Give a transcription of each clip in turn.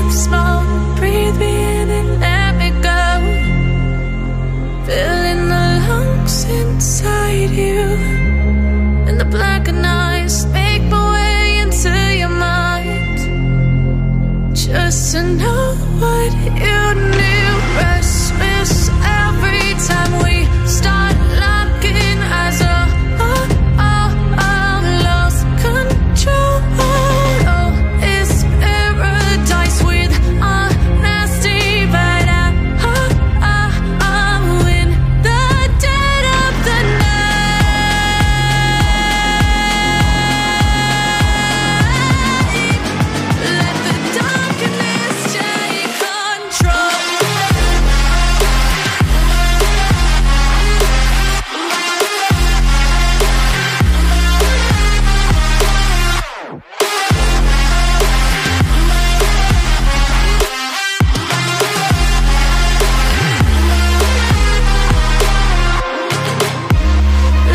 in smoke, breathe me in and let me go. Filling the lungs inside you, and the blackened eyes make my way into your mind. Just to know what you knew. Restless every time we start locking eyes. Lost control. Oh, it's paradise with honesty, but I'm in the dead of the night. Let the darkness take control.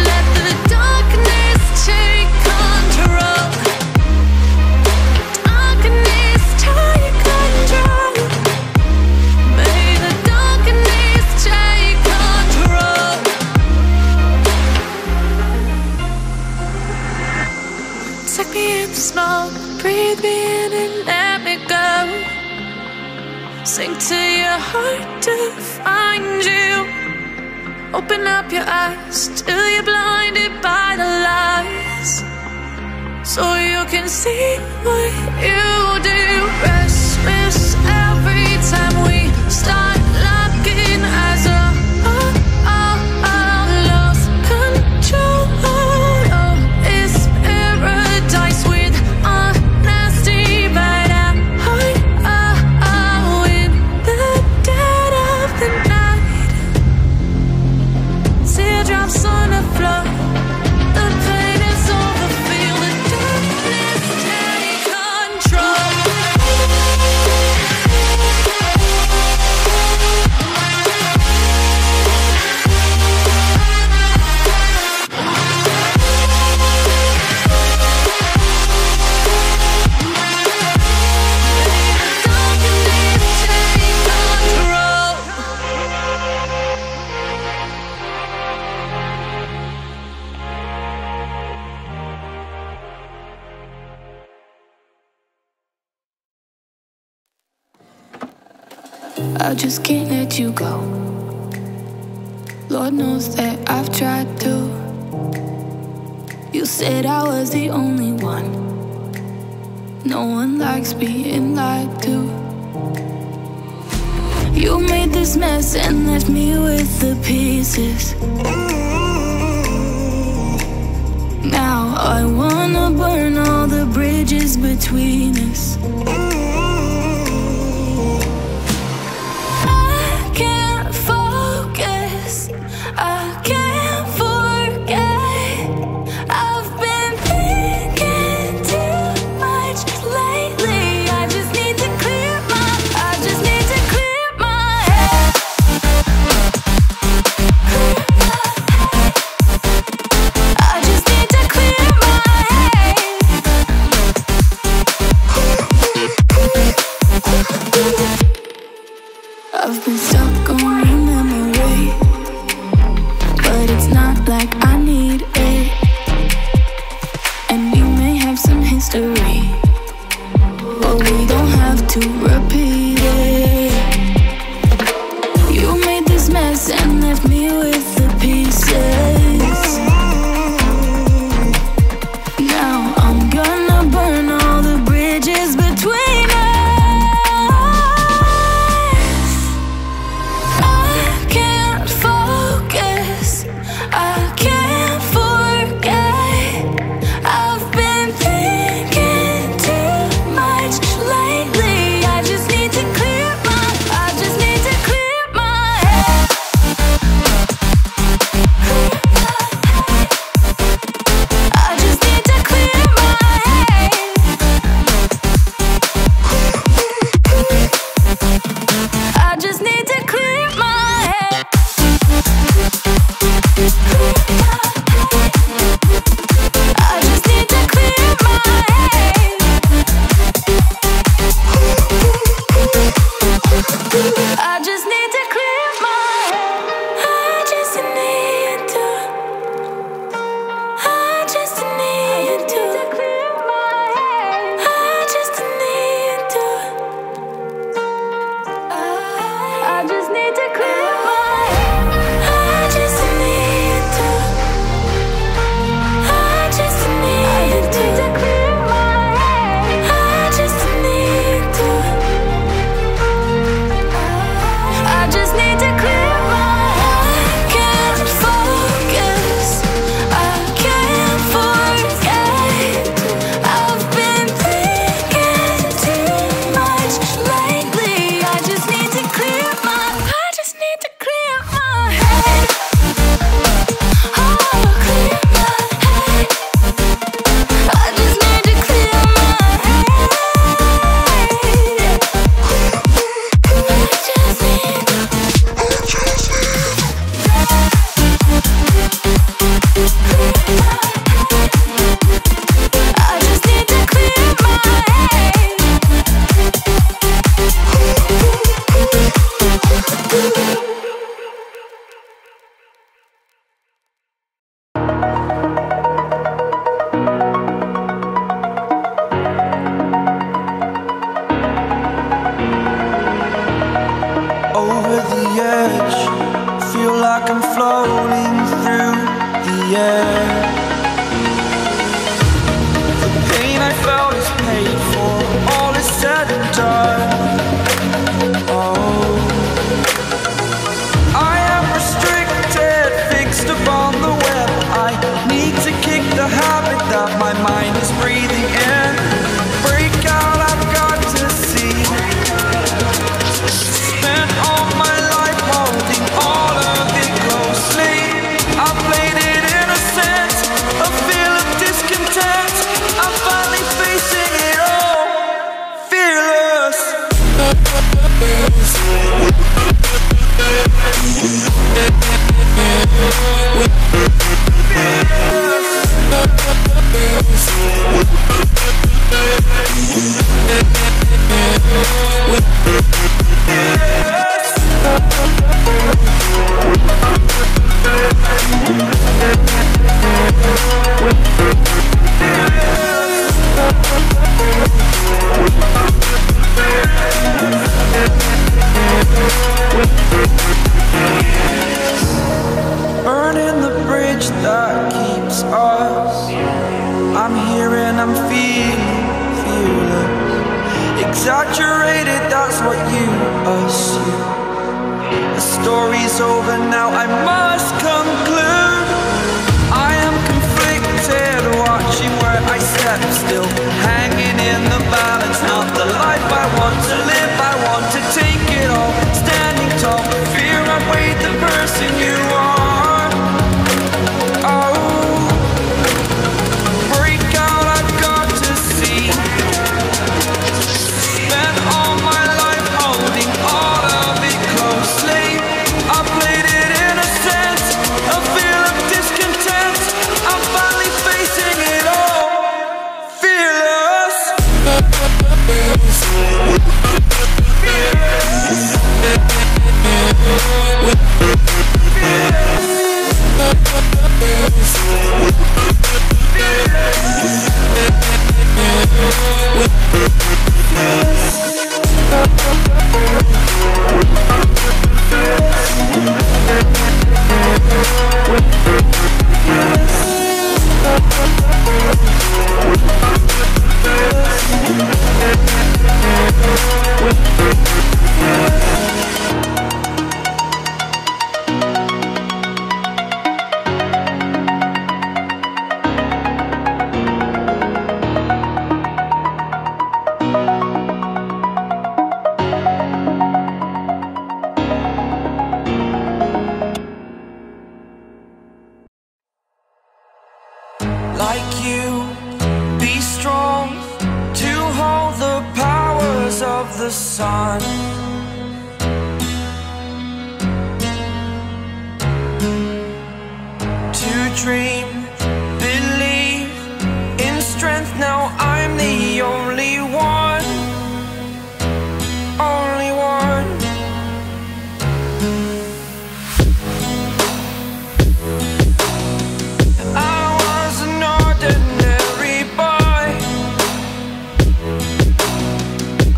Let the darkness take control. Darkness take control. May the darkness take control. Suck me in the smoke, breathe me in and let me go. Sink to your heart to find you. Open up your eyes till you're blinded by the lies, so you can see what you do. Restless every time we start locking eyes. Lost control. Oh, it's paradise with honesty, but I'm in the dead of the night. Teardrops on the floor. The pain is over. Feel the darkness take control. I just can't let you go. Lord knows that I've tried to. You said I was the only one. No one likes being lied to. You made this mess and left me with the pieces. Now I wanna burn all the bridges between us. I can't forget. I've been thinking too much lately. I just need to clear my head. I just need to clear my head. I've been stuck on your memory, but it's not like I need it. And we may have some history, but we don't have to repeat it. You made this mess and left me with the pieces. Now I'm gonna burn all the bridges between us. I can't focus. I can't forget. I've been thinking too much lately. I just need to clear my head. Burning the bridge that keeps us. I'm here and I'm feeling fearless. Exaggerated, that's what you assume. The story's over now, I must conclude. I am conflicted, watching where I step still, hanging in the balance. Not the life I want to live, I want to take it all. Standing tall, fear I weighed the person you are. Oh, break out, I've got to see. Spent all my life holding all of it closely. I played it in a sense, a feel of discontent. I'm finally facing it all, fearless. Like you, be strong to hold the powers of the sun. To dream, believe in strength. Now I'm the only one, only one.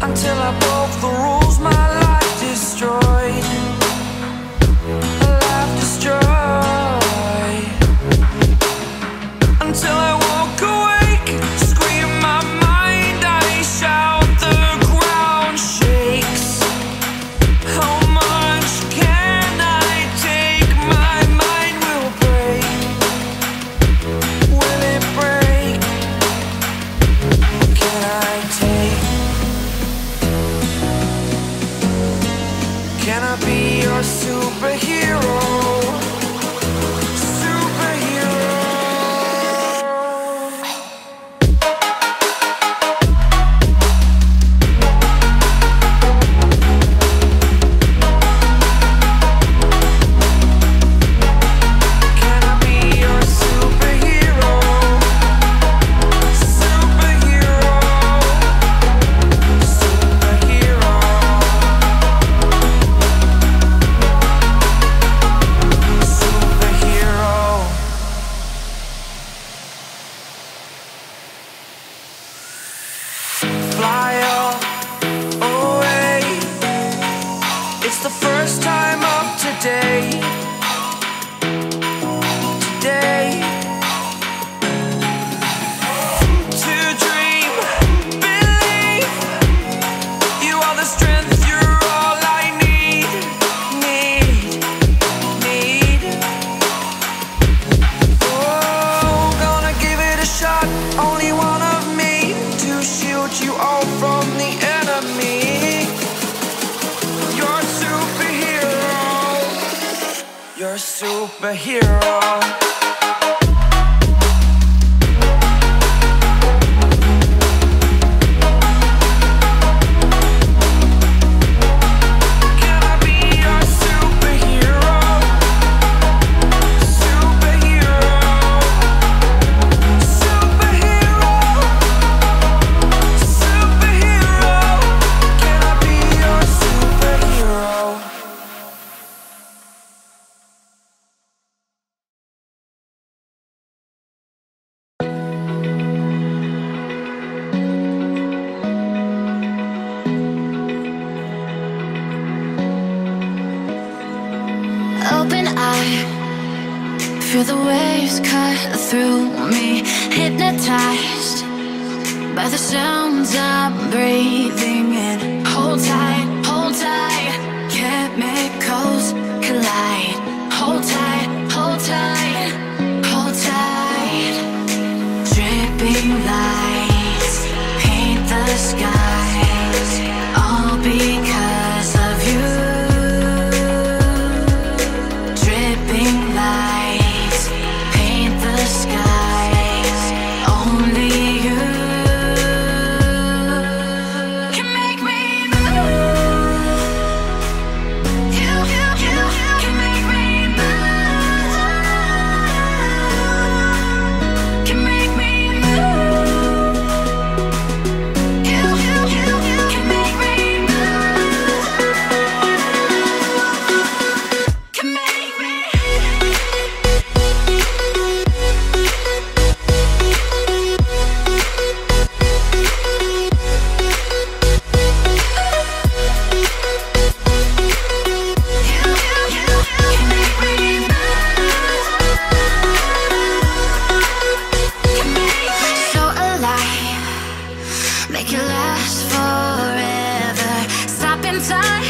Until I broke the rules, my life destroyed. Life destroyed. Until I woke awake, scream my mind, I shout, the ground shakes. How much can I take? My mind will break. Will it break? Can I take? Can I be your superhero? Superhero. Can I be your superhero? Superhero. Superhero. Fly away. It's the first time of today. Today. To dream, believe. You are the strength, you're all I need. Need. Oh, gonna give it a shot. Only one of me to shield you all from the enemy. You're a superhero. You're a superhero. Can I be your superhero? Feel the waves cut through me, hypnotized by the sounds I'm breathing in. Hold tight, chemicals collide. Hold tight, hold tight, hold tight. Dripping lights paint the skies, all because of you. Dripping lights paint the skies, only you can make me move. You can make me move. Can make me move. You can make me move. Can make me. So alive, make it last forever. Stop in time,